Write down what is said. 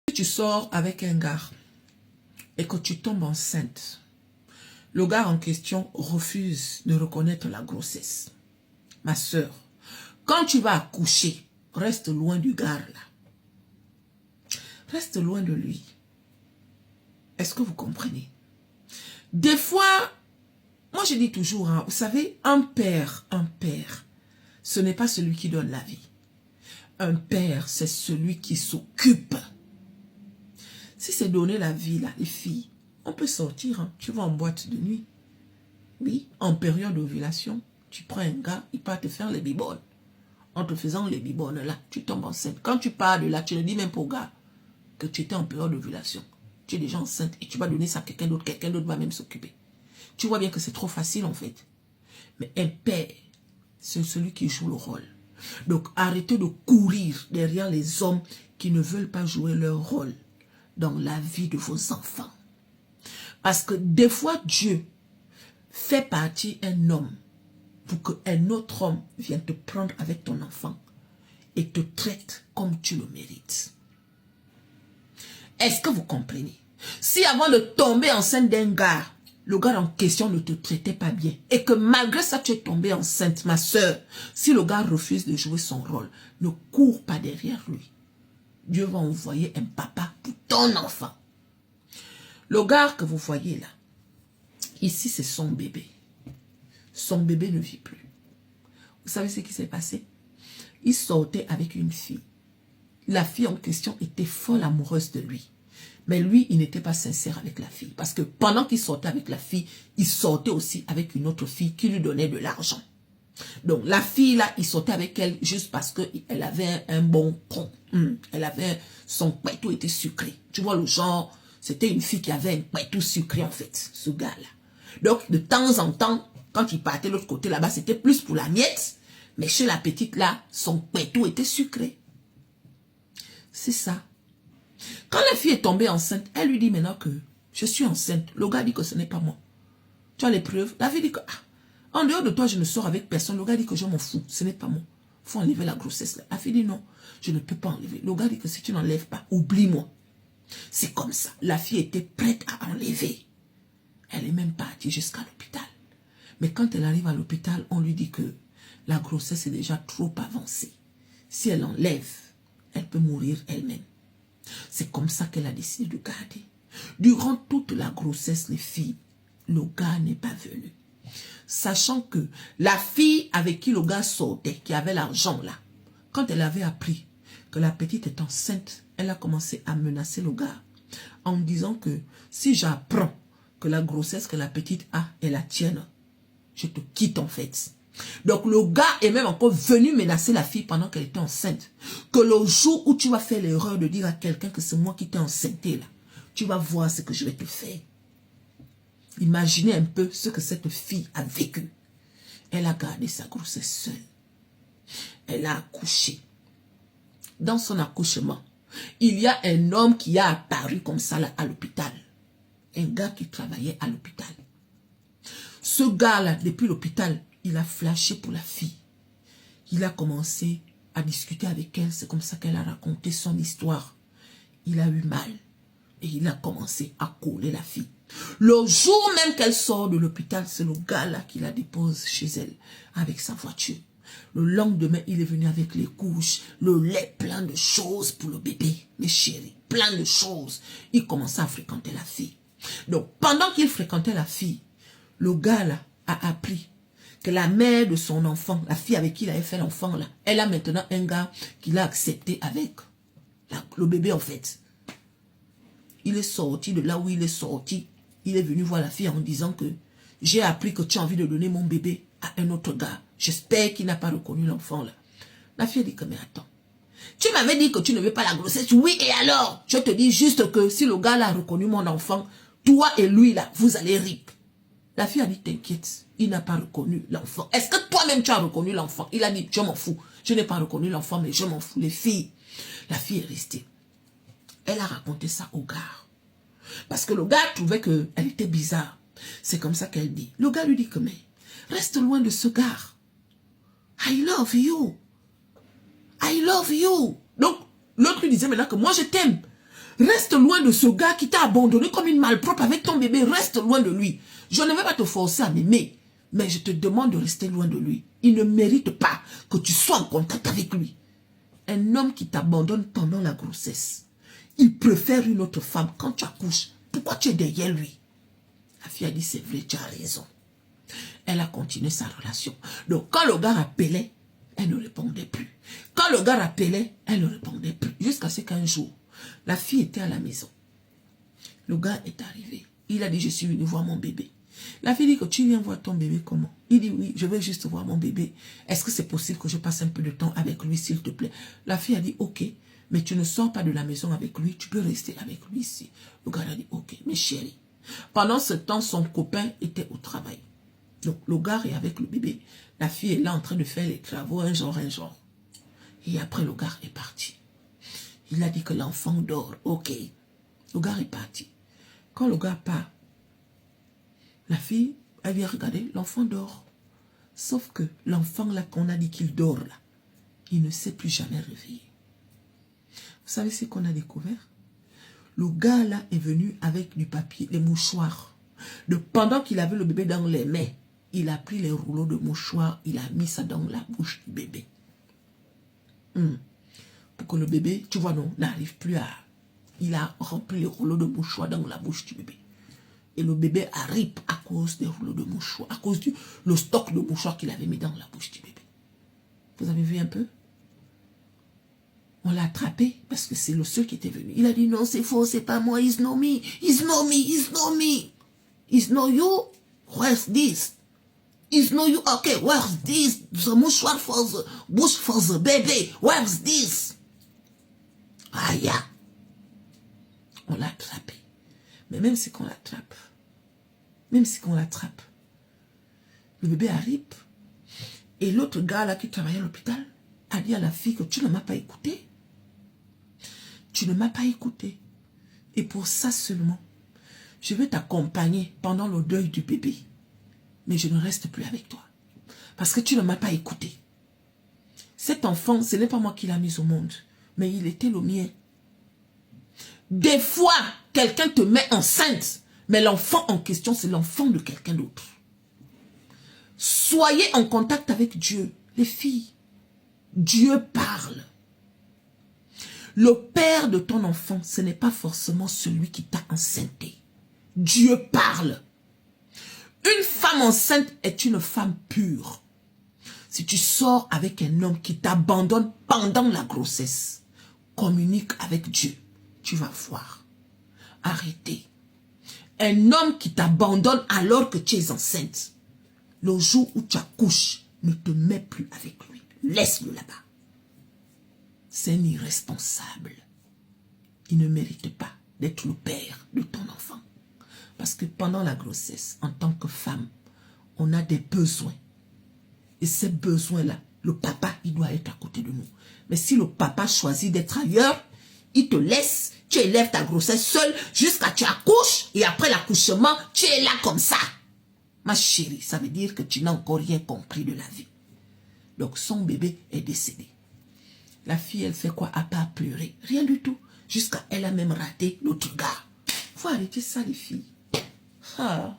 Si tu sors avec un gars et que tu tombes enceinte, le gars en question refuse de reconnaître la grossesse. Ma soeur, quand tu vas accoucher, reste loin du gars là. Reste loin de lui. Est-ce que vous comprenez? Des fois, moi je dis toujours, hein, vous savez, un père, ce n'est pas celui qui donne la vie. Un père, c'est celui qui s'occupe. Si c'est donner la vie, là, les filles, on peut sortir, hein. Tu vas en boîte de nuit. Oui, en période d'ovulation, tu prends un gars, il part te faire les bibones. En te faisant les bibones, là, tu tombes enceinte. Quand tu pars de là, tu ne dis même pas au gars que tu étais en période d'ovulation. Tu es déjà enceinte et tu vas donner ça à quelqu'un d'autre va même s'occuper. Tu vois bien que c'est trop facile en fait. Mais un père, c'est celui qui joue le rôle. Donc arrêtez de courir derrière les hommes qui ne veulent pas jouer leur rôle dans la vie de vos enfants. Parce que des fois, Dieu fait partir un homme pour qu'un autre homme vienne te prendre avec ton enfant et te traite comme tu le mérites. Est-ce que vous comprenez? Si avant de tomber enceinte d'un gars, le gars en question ne te traitait pas bien et que malgré ça tu es tombée enceinte, ma soeur, si le gars refuse de jouer son rôle, ne cours pas derrière lui. Dieu va envoyer un papa pour ton enfant. Le gars que vous voyez là, ici c'est son bébé. Son bébé ne vit plus. Vous savez ce qui s'est passé? Il sortait avec une fille. La fille en question était folle amoureuse de lui. Mais lui, il n'était pas sincère avec la fille. Parce que pendant qu'il sortait avec la fille, il sortait aussi avec une autre fille qui lui donnait de l'argent. Donc la fille là, il sortait avec elle juste parce qu'elle avait un bon con. Elle avait, son pétou était sucré. Tu vois le genre, c'était une fille qui avait un pétou sucré en fait, ce gars-là. Donc de temps en temps, quand il partait de l'autre côté là-bas, c'était plus pour la miette. Mais chez la petite là, son pétou était sucré. C'est ça. Quand la fille est tombée enceinte, elle lui dit maintenant que je suis enceinte. Le gars dit que ce n'est pas moi. Tu as les preuves? La fille dit que en dehors de toi, je ne sors avec personne. Le gars dit que je m'en fous. Ce n'est pas moi. Il faut enlever la grossesse. La fille dit non, je ne peux pas enlever. Le gars dit que si tu n'enlèves pas, oublie-moi. C'est comme ça. La fille était prête à enlever. Elle est même partie jusqu'à l'hôpital. Mais quand elle arrive à l'hôpital, on lui dit que la grossesse est déjà trop avancée. Si elle enlève, elle peut mourir elle-même. C'est comme ça qu'elle a décidé de garder. Durant toute la grossesse, les filles, le gars n'est pas venu. Sachant que la fille avec qui le gars sortait, qui avait l'argent là, quand elle avait appris que la petite est enceinte, elle a commencé à menacer le gars en disant que si j'apprends que la grossesse que la petite a est la tienne, je te quitte en fait. Donc le gars est même encore venu menacer la fille pendant qu'elle était enceinte. Que le jour où tu vas faire l'erreur de dire à quelqu'un que c'est moi qui t'ai enceinté là, tu vas voir ce que je vais te faire. Imaginez un peu ce que cette fille a vécu. Elle a gardé sa grossesse seule. Elle a accouché. Dans son accouchement, il y a un homme qui a apparu comme ça là à l'hôpital. Un gars qui travaillait à l'hôpital. Ce gars-là, depuis l'hôpital, il a flashé pour la fille. Il a commencé à discuter avec elle. C'est comme ça qu'elle a raconté son histoire. Il a eu mal. Et il a commencé à coller la fille. Le jour même qu'elle sort de l'hôpital, c'est le gars-là qui la dépose chez elle avec sa voiture. Le lendemain, il est venu avec les couches, le lait, plein de choses pour le bébé, mes chéris, plein de choses. Il commençait à fréquenter la fille. Donc, pendant qu'il fréquentait la fille, le gars-là a appris que la mère de son enfant, la fille avec qui il avait fait l'enfant, là, elle a maintenant un gars qu'il a accepté avec le bébé en fait. Il est sorti de là où il est sorti. Il est venu voir la fille en disant que j'ai appris que tu as envie de donner mon bébé à un autre gars. J'espère qu'il n'a pas reconnu l'enfant là. La fille a dit que mais attends. Tu m'avais dit que tu ne veux pas la grossesse. Oui et alors? Je te dis juste que si le gars là a reconnu mon enfant, toi et lui là, vous allez rire. La fille a dit t'inquiète, il n'a pas reconnu l'enfant. Est-ce que toi-même tu as reconnu l'enfant? Il a dit je m'en fous. Je n'ai pas reconnu l'enfant mais je m'en fous. Les filles. La fille est restée. Elle a raconté ça au gars. Parce que le gars trouvait qu'elle était bizarre. C'est comme ça qu'elle dit. Le gars lui dit que mais reste loin de ce gars. I love you. I love you. Donc l'autre lui disait maintenant que moi je t'aime. Reste loin de ce gars qui t'a abandonné comme une malpropre avec ton bébé. Reste loin de lui. Je ne vais pas te forcer à m'aimer, mais je te demande de rester loin de lui. Il ne mérite pas que tu sois en contact avec lui. Un homme qui t'abandonne pendant la grossesse, il préfère une autre femme quand tu accouches. Pourquoi tu es derrière lui? La fille a dit, c'est vrai, tu as raison. Elle a continué sa relation. Donc, quand le gars appelait, elle ne répondait plus. Quand le gars appelait, elle ne répondait plus. Jusqu'à ce qu'un jour, la fille était à la maison. Le gars est arrivé. Il a dit, je suis venu voir mon bébé. La fille dit que tu viens voir ton bébé comment? Il dit, oui, je vais juste voir mon bébé. Est-ce que c'est possible que je passe un peu de temps avec lui, s'il te plaît? La fille a dit, ok, mais tu ne sors pas de la maison avec lui, tu peux rester avec lui ici. Le gars a dit, ok, mais chérie. Pendant ce temps, son copain était au travail. Donc, le gars est avec le bébé. La fille est là en train de faire les travaux, un genre. Et après, le gars est parti. Il a dit que l'enfant dort. Ok. Le gars est parti. Quand le gars part, la fille, elle vient regarder, l'enfant dort. Sauf que l'enfant là qu'on a dit qu'il dort là, il ne s'est plus jamais réveillé. Vous savez ce qu'on a découvert? Le gars là est venu avec du papier, des mouchoirs. Pendant qu'il avait le bébé dans les mains, il a pris les rouleaux de mouchoirs, il a mis ça dans la bouche du bébé. Pour que le bébé, tu vois non, n'arrive plus à... Il a rempli les rouleaux de mouchoirs dans la bouche du bébé. Et le bébé arrive à cause des rouleaux de mouchoirs, à cause du stock de mouchoirs qu'il avait mis dans la bouche du bébé. Vous avez vu un peu? On l'a attrapé parce que c'est le seul qui était venu. Il a dit non, c'est faux, c'est pas moi, it's not me, it's not me, it's not me. It's not you, where's this? It's not you, okay, where's this? The mouchoir for the bush for the baby, where's this? Ah, yeah. On l'a attrapé. Mais même si on l'attrape, le bébé arrive et l'autre gars là qui travaillait à l'hôpital a dit à la fille que tu ne m'as pas écouté. Tu ne m'as pas écouté. Et pour ça seulement, je vais t'accompagner pendant le deuil du bébé. Mais je ne reste plus avec toi. Parce que tu ne m'as pas écouté. Cet enfant, ce n'est pas moi qui l'ai mis au monde, mais il était le mien. Des fois, quelqu'un te met enceinte, mais l'enfant en question, c'est l'enfant de quelqu'un d'autre. Soyez en contact avec Dieu, les filles. Dieu parle. Le père de ton enfant, ce n'est pas forcément celui qui t'a enceinté. Dieu parle. Une femme enceinte est une femme pure. Si tu sors avec un homme qui t'abandonne pendant la grossesse, communique avec Dieu. Tu vas voir. Arrêtez. Un homme qui t'abandonne alors que tu es enceinte, le jour où tu accouches, ne te mets plus avec lui. Laisse-le là-bas. C'est un irresponsable. Il ne mérite pas d'être le père de ton enfant. Parce que pendant la grossesse, en tant que femme, on a des besoins. Et ces besoins-là, le papa, il doit être à côté de nous. Mais si le papa choisit d'être ailleurs, il te laisse, tu élèves ta grossesse seule jusqu'à ce que tu accouches. Et après l'accouchement, tu es là comme ça. Ma chérie, ça veut dire que tu n'as encore rien compris de la vie. Donc son bébé est décédé. La fille, elle fait quoi à part pleurer? Rien du tout. Jusqu'à elle a même raté l'autre gars. Faut arrêter ça, les filles. Ah.